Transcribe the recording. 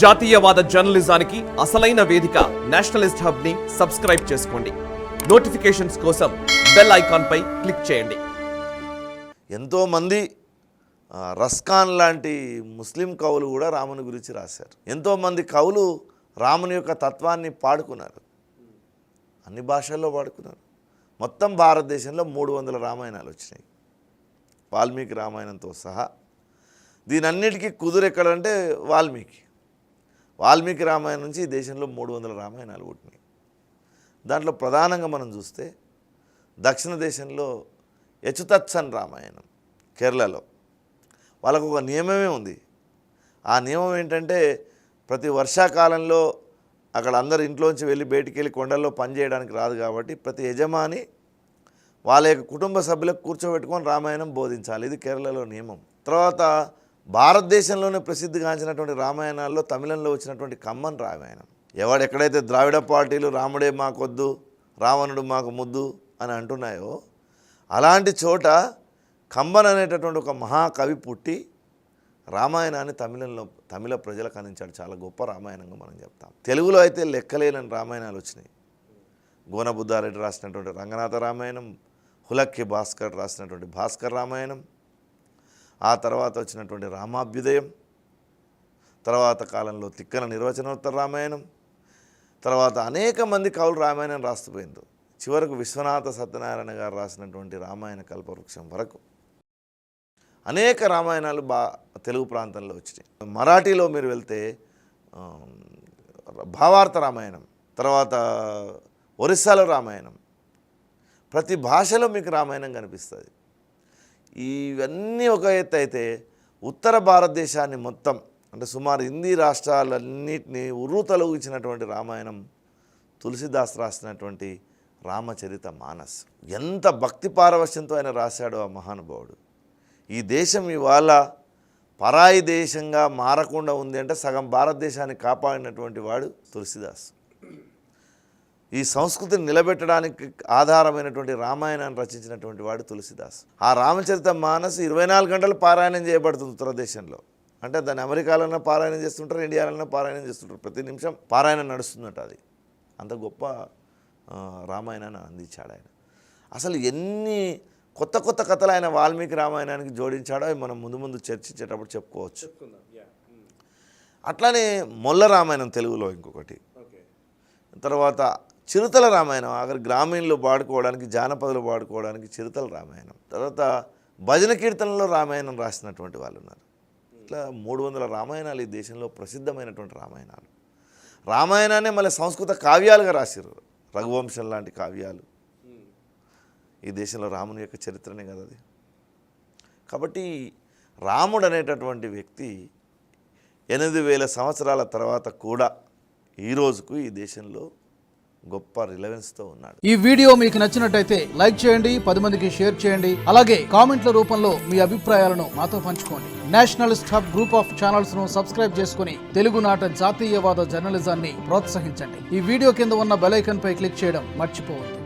జాతీయవాద జర్నలిజానికి అసలైన వేదిక నేషనలిస్ట్ హబ్ ని సబ్స్క్రైబ్ చేసుకోండి. నోటిఫికేషన్స్ కోసం బెల్ ఐకాన్ పై క్లిక్ చేయండి. ఎంతో మంది రస్కాన్ లాంటి ముస్లిం కవులు కూడా రాముని గురించి రాశారు. ఎంతో మంది కవులు రాముని యొక్క తత్వాన్ని పాడుకున్నారు, అన్ని భాషల్లో పాడుకున్నారు. మొత్తం భారతదేశంలో 300 రామాయణాలు వచ్చినాయి, వాల్మీకి రామాయణంతో సహా. దీనన్నిటికీ కుదురెక్కడంటే వాల్మీకి రామాయణం నుంచి ఈ దేశంలో 300 రామాయణాలు పుట్టినాయి. దాంట్లో ప్రధానంగా మనం చూస్తే దక్షిణ దేశంలో యచుతత్సన్ రామాయణం, కేరళలో వాళ్ళకు ఒక నియమమే ఉంది. ఆ నియమం ఏంటంటే ప్రతి వర్షాకాలంలో అక్కడ అందరు ఇంట్లోంచి వెళ్ళి బయటికి వెళ్ళి కొండల్లో పనిచేయడానికి రాదు కాబట్టి ప్రతి యజమాని వాళ్ళ యొక్క కుటుంబ సభ్యులకు కూర్చోబెట్టుకొని రామాయణం బోధించాలి. ఇది కేరళలో నియమం. తర్వాత భారతదేశంలోనే ప్రసిద్ధిగాంచినటువంటి రామాయణాల్లో తమిళంలో వచ్చినటువంటి కమ్మన్ రామాయణం. ఎక్కడైతే ద్రావిడ పార్టీలు రాముడే మాకొద్దు, రావణుడు మాకు ముద్దు అని అంటున్నాయో అలాంటి చోట కంబన్ అనేటటువంటి ఒక మహాకవి పుట్టి రామాయణాన్ని తమిళ ప్రజలకు అందించాడు. చాలా గొప్ప రామాయణంగా మనం చెప్తాం. తెలుగులో అయితే లెక్కలేని రామాయణాలు వచ్చినాయి. గోనబుద్ధారెడ్డి రాసినటువంటి రంగనాథ రామాయణం, హులక్కి భాస్కర్ రాసినటువంటి భాస్కర్ రామాయణం, ఆ తర్వాత వచ్చినటువంటి రామాభ్యుదయం, తర్వాత కాలంలో తిక్కన నిర్వచనోత్తర రామాయణం, తర్వాత అనేక మంది కవులు రామాయణం రాస్తుపోయింది. చివరకు విశ్వనాథ సత్యనారాయణ గారు రాసినటువంటి రామాయణ కల్పవృక్షం వరకు అనేక రామాయణాలు తెలుగు ప్రాంతంలో వచ్చినాయి. మరాఠీలో మీరు వెళ్తే భావార్థ రామాయణం, తర్వాత ఒరిస్సాలో రామాయణం, ప్రతి భాషలో మీకు రామాయణం కనిపిస్తుంది. ఇవన్నీ ఒక ఎత్తు అయితే ఉత్తర భారతదేశాన్ని మొత్తం అంటే సుమారు హిందీ రాష్ట్రాలన్నింటినీ ఉర్రూతలూగించినటువంటి రామాయణం తులసిదాస్ రాసినటువంటి రామచరిత మానస్. ఎంత భక్తి పారవశ్యంతో ఆయన రాశాడో ఆ మహానుభావుడు. ఈ దేశం ఇవాళ పరాయి దేశంగా మారకుండా ఉంది అంటే సగం భారతదేశాన్ని కాపాడినటువంటి వాడు తులసిదాస్. ఈ సంస్కృతిని నిలబెట్టడానికి ఆధారమైనటువంటి రామాయణాన్ని రచించినటువంటి వాడు తులసిదాస్. ఆ రామచరిత మానస్ 24 గంటలు పారాయణం చేయబడుతుంది ఉత్తర దేశంలో. అంటే దాన్ని అమెరికాలోనే పారాయణం చేస్తుంటారు, ఇండియాలోనే పారాయణం చేస్తుంటారు. ప్రతి నిమిషం పారాయణం నడుస్తుందట. అది అంత గొప్ప రామాయణాన్ని అందించాడు ఆయన. అసలు ఎన్ని కొత్త కొత్త కథలు ఆయన వాల్మీకి రామాయణానికి జోడించాడో అవి మనం ముందు చర్చించేటప్పుడు చెప్పుకోవచ్చు. అట్లానే మొల్ల రామాయణం తెలుగులో ఇంకొకటి, తర్వాత చిరుతల రామాయణం ఆఖరి గ్రామీణులు పాడుకోవడానికి, జానపదులు పాడుకోవడానికి చిరుతల రామాయణం, తర్వాత భజన కీర్తనలో రామాయణం రాసినటువంటి వాళ్ళు ఉన్నారు. ఇట్లా 300 రామాయణాలు ఈ దేశంలో ప్రసిద్ధమైనటువంటి రామాయణాలు. రామాయణాన్ని మళ్ళీ సంస్కృత కావ్యాలుగా రాసిర్రు. రఘువంశం లాంటి కావ్యాలు ఈ దేశంలో రాముని యొక్క చరిత్రనే కదా అది. కాబట్టి రాముడు అనేటటువంటి వ్యక్తి 8000 సంవత్సరాల తర్వాత కూడా ఈ రోజుకు ఈ దేశంలో గొప్ప రిలవెన్స్తో ఉన్నాడు. ఈ వీడియో మీకు నచ్చినట్టయితే లైక్ చేయండి, 10 మందికి షేర్ చేయండి. అలాగే కామెంట్ల రూపంలో మీ అభిప్రాయాలను మాతో పంచుకోండి. Nationalist hub group of channels ను సబ్స్క్రైబ్ చేసుకుని తెలుగునాట జాతీయవాద జర్నలిజాన్ని ప్రోత్సహించండి. ఈ వీడియో కింద ఉన్న బెల్ ఐకాన్ పై క్లిక్ చేయడం మర్చిపోవద్దు.